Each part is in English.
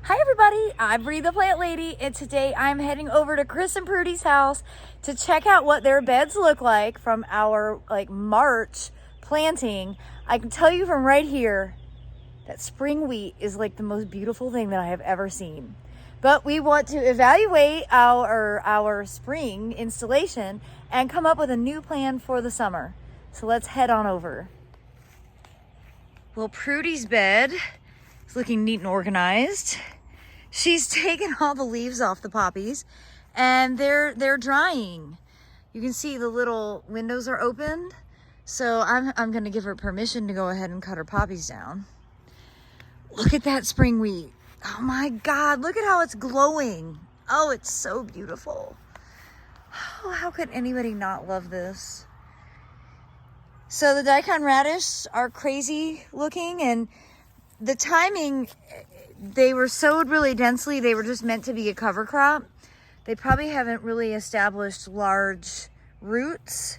Hi everybody, I'm Bree the Plant Lady, and today I'm heading over to Chris and Prudy's house to check out what their beds look like from our March planting. I can tell you from right here that spring wheat is like the most beautiful thing that I have ever seen. But we want to evaluate our spring installation and come up with a new plan for the summer. So let's head on over. Well, Prudy's bed is looking neat and organized. She's taken all the leaves off the poppies and they're drying. You can see the little windows are open. So I'm gonna give her permission to go ahead and cut her poppies down. Look at that spring wheat. Oh my God, look at how it's glowing. Oh, it's so beautiful. Oh, how could anybody not love this? So the daikon radish are crazy looking, and the timing, they were sowed really densely. They were just meant to be a cover crop. They probably haven't really established large roots.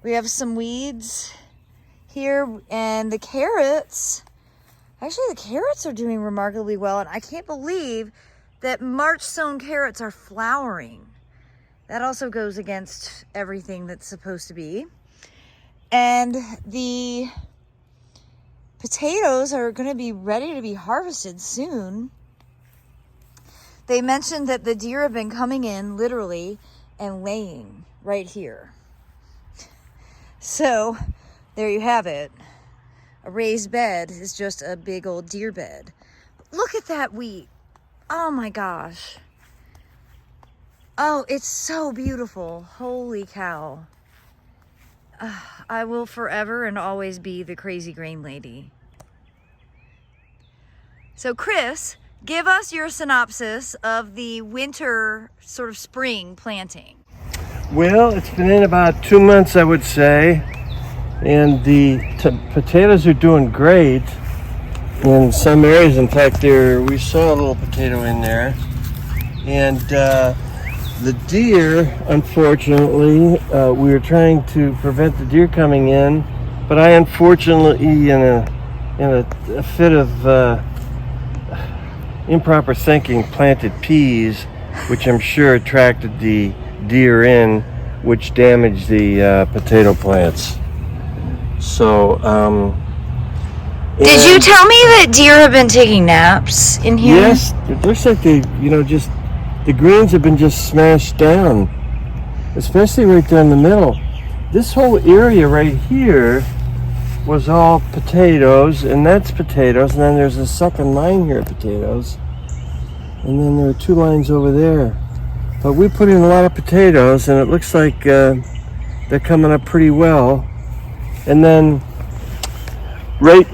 We have some weeds here, and the carrots, actually the carrots are doing remarkably well, and I can't believe that March sown carrots are flowering. That also goes against everything that's supposed to be. And the potatoes are going to be ready to be harvested soon. They mentioned that the deer have been coming in literally and laying right here. So there you have it. A raised bed is just a big old deer bed. Look at that wheat. Oh my gosh. Oh, it's so beautiful. Holy cow. I will forever and always be the crazy grain lady. So Chris, give us your synopsis of the winter sort of spring planting. Well, it's been in about 2 months, I would say, and the potatoes are doing great in some areas. In fact, we saw a little potato in there, and the deer, unfortunately, we were trying to prevent the deer coming in, but I unfortunately, in a fit of improper thinking, planted peas, which I'm sure attracted the deer in, which damaged the potato plants. So, did you tell me that deer have been taking naps in here? Yes, it looks like they, just the greens have been just smashed down, especially right there in the middle. This whole area right here was all potatoes, and that's potatoes, and then there's a second line here of potatoes, and then there are 2 lines over there. But we put in a lot of potatoes, and it looks like they're coming up pretty well. And then right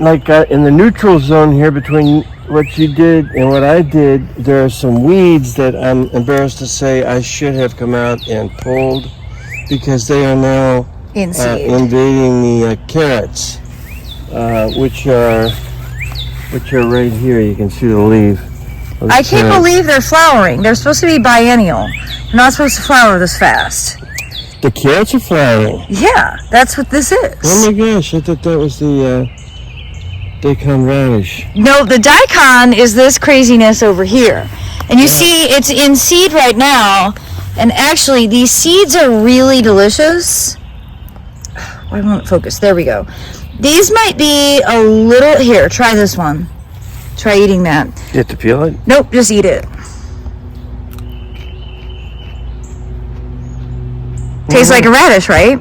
in the neutral zone here between what you did and what I did, there are some weeds that I'm embarrassed to say I should have come out and pulled, because they are now invading the carrots, which are right here. You can see the leaf. I can't believe they're flowering. They're supposed to be biennial. They're not supposed to flower this fast. The carrots are flowering. Yeah, that's what this is. Oh my gosh, I thought that was the daikon radish. No, the daikon is this craziness over here. And you see it's in seed right now. And actually, these seeds are really delicious. Why won't it focus? There we go. These might be a little... Here, try this one. Try eating that. You have to peel it? Nope, just eat it. Tastes like a radish, right?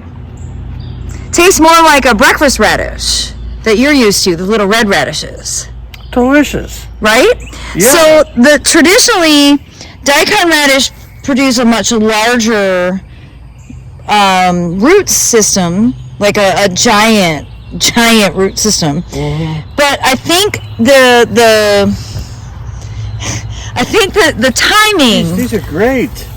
Tastes more like a breakfast radish that you're used to, the little red radishes. Delicious. Right? Yeah. So traditionally, daikon radish produce a much larger root system, like a giant root system. Mm-hmm. But I think the timing. These are great.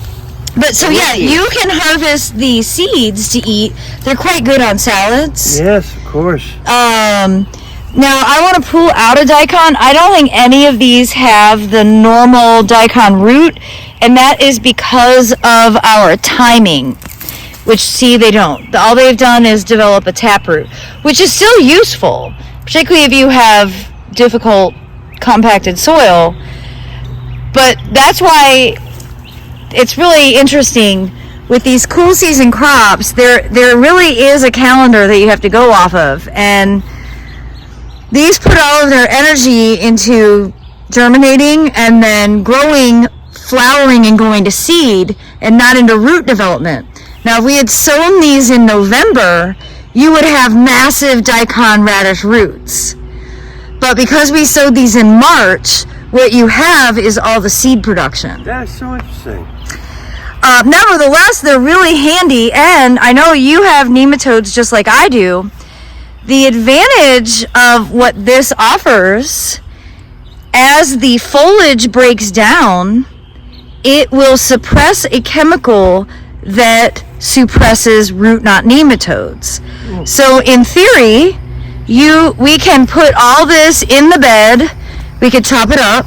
But so yeah, you can harvest the seeds to eat. They're quite good on salads. Yes, of course. Now I want to pull out a daikon. I don't think any of these have the normal daikon root, and that is because of our timing. Which, see, they don't. All they've done is develop a taproot, which is still useful, particularly if you have difficult compacted soil. But that's why it's really interesting with these cool season crops. There really is a calendar that you have to go off of, and these put all of their energy into germinating and then growing, flowering, and going to seed, and not into root development. Now, if we had sown these in November, you would have massive daikon radish roots. But because we sowed these in March, what you have is all the seed production. That is so interesting. Nevertheless, they're really handy, and I know you have nematodes just like I do. The advantage of what this offers, as the foliage breaks down, it will suppress a chemical that suppresses root knot nematodes. So in theory, we can put all this in the bed, we could chop it up,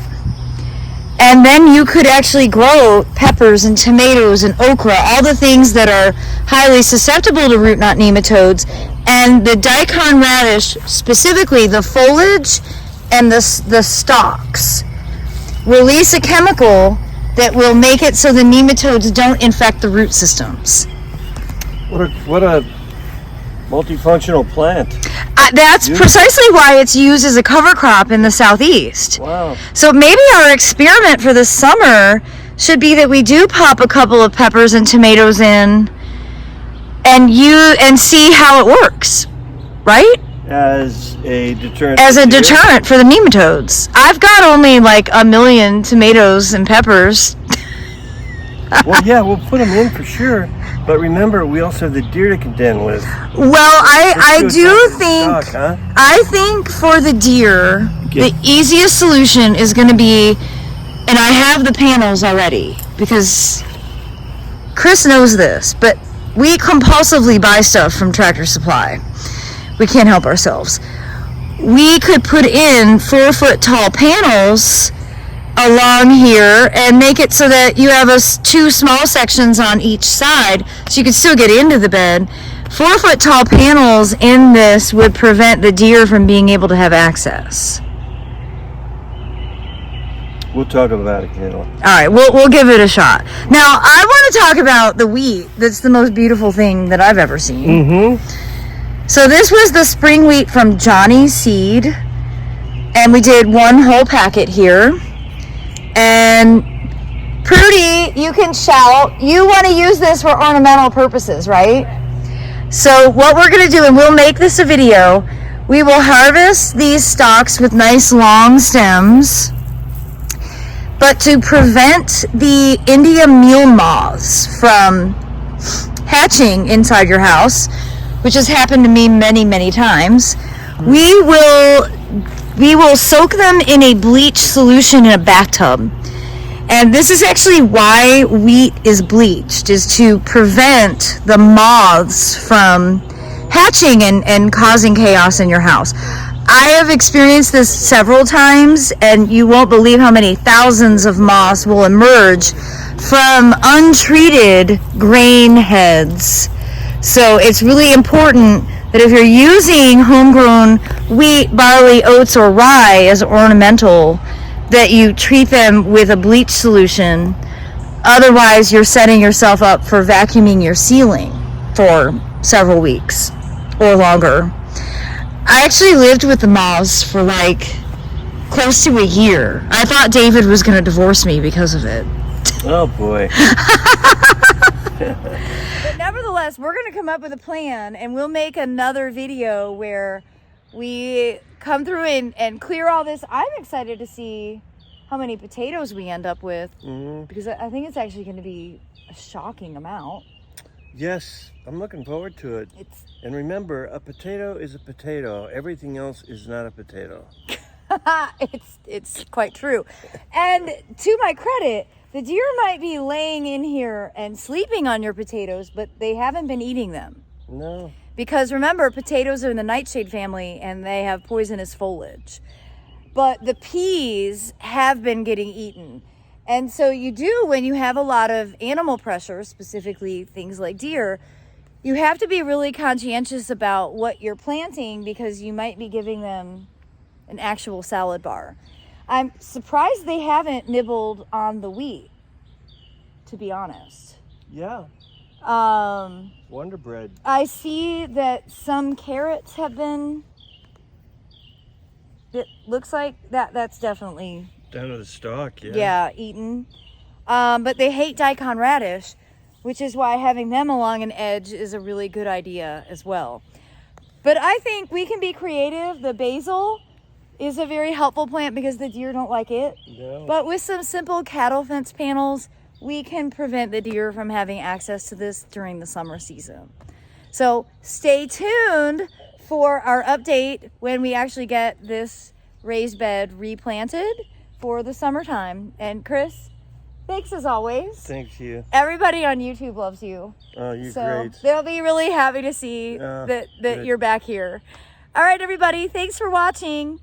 and then you could actually grow peppers and tomatoes and okra, all the things that are highly susceptible to root knot nematodes. And the daikon radish, specifically the foliage and the stalks, release a chemical that will make it so the nematodes don't infect the root systems. What a multifunctional plant. That's precisely why it's used as a cover crop in the southeast. Wow. So maybe our experiment for this summer should be that we do pop a couple of peppers and tomatoes in and see how it works, right? As a deterrent. As a deterrent for the nematodes. I've got only like 1 million tomatoes and peppers. Well, yeah, we'll put them in for sure. But remember, we also have the deer to contend with. Well, I do think, stock, huh? I think for the deer, the easiest solution is going to be, and I have the panels already, because Chris knows this, but we compulsively buy stuff from Tractor Supply. We can't help ourselves. We could put in 4-foot tall panels along here and make it so that you have 2 small sections on each side, so you can still get into the bed. 4-foot tall panels in this would prevent the deer from being able to have access. We'll talk about it, Kendall. All right, we'll give it a shot. Now, I want to talk about the wheat. That's the most beautiful thing that I've ever seen. Mm-hmm. So this was the spring wheat from Johnny Seed, and we did 1 whole packet here. And Prudy, you can shout. You want to use this for ornamental purposes, right? So what we're going to do, and we'll make this a video, we will harvest these stalks with nice long stems. But to prevent the India meal moths from hatching inside your house, which has happened to me many, many times, we will soak them in a bleach solution in a bathtub. And this is actually why wheat is bleached, is to prevent the moths from hatching and causing chaos in your house. I have experienced this several times, and you won't believe how many thousands of moths will emerge from untreated grain heads. So it's really important that if you're using homegrown wheat, barley, oats, or rye as ornamental, that you treat them with a bleach solution. Otherwise, you're setting yourself up for vacuuming your ceiling for several weeks or longer. I actually lived with the moths for like close to a year. I thought David was going to divorce me because of it. Oh boy. But nevertheless, we're going to come up with a plan, and we'll make another video where we come through and clear all this. I'm excited to see how many potatoes we end up with, because I think it's actually going to be a shocking amount. Yes, I'm looking forward to it. And remember, a potato is a potato. Everything else is not a potato. It's quite true. And to my credit, the deer might be laying in here and sleeping on your potatoes, but they haven't been eating them. No. Because remember, potatoes are in the nightshade family and they have poisonous foliage. But the peas have been getting eaten. And so you do, when you have a lot of animal pressure, specifically things like deer, you have to be really conscientious about what you're planting, because you might be giving them an actual salad bar. I'm surprised they haven't nibbled on the wheat, to be honest. Yeah. Wonder Bread. I see that some carrots have been, it looks like that's definitely, Down to the stalk, yeah. yeah, eaten. But they hate daikon radish, which is why having them along an edge is a really good idea as well. But I think we can be creative. The basil is a very helpful plant because the deer don't like it. No. But with some simple cattle fence panels, we can prevent the deer from having access to this during the summer season. So stay tuned for our update when we actually get this raised bed replanted for the summertime. And Chris, thanks as always. Thank you. Everybody on YouTube loves you. Oh, you're So great. they'll be really happy to see that good. you're back here. All right, everybody, thanks for watching.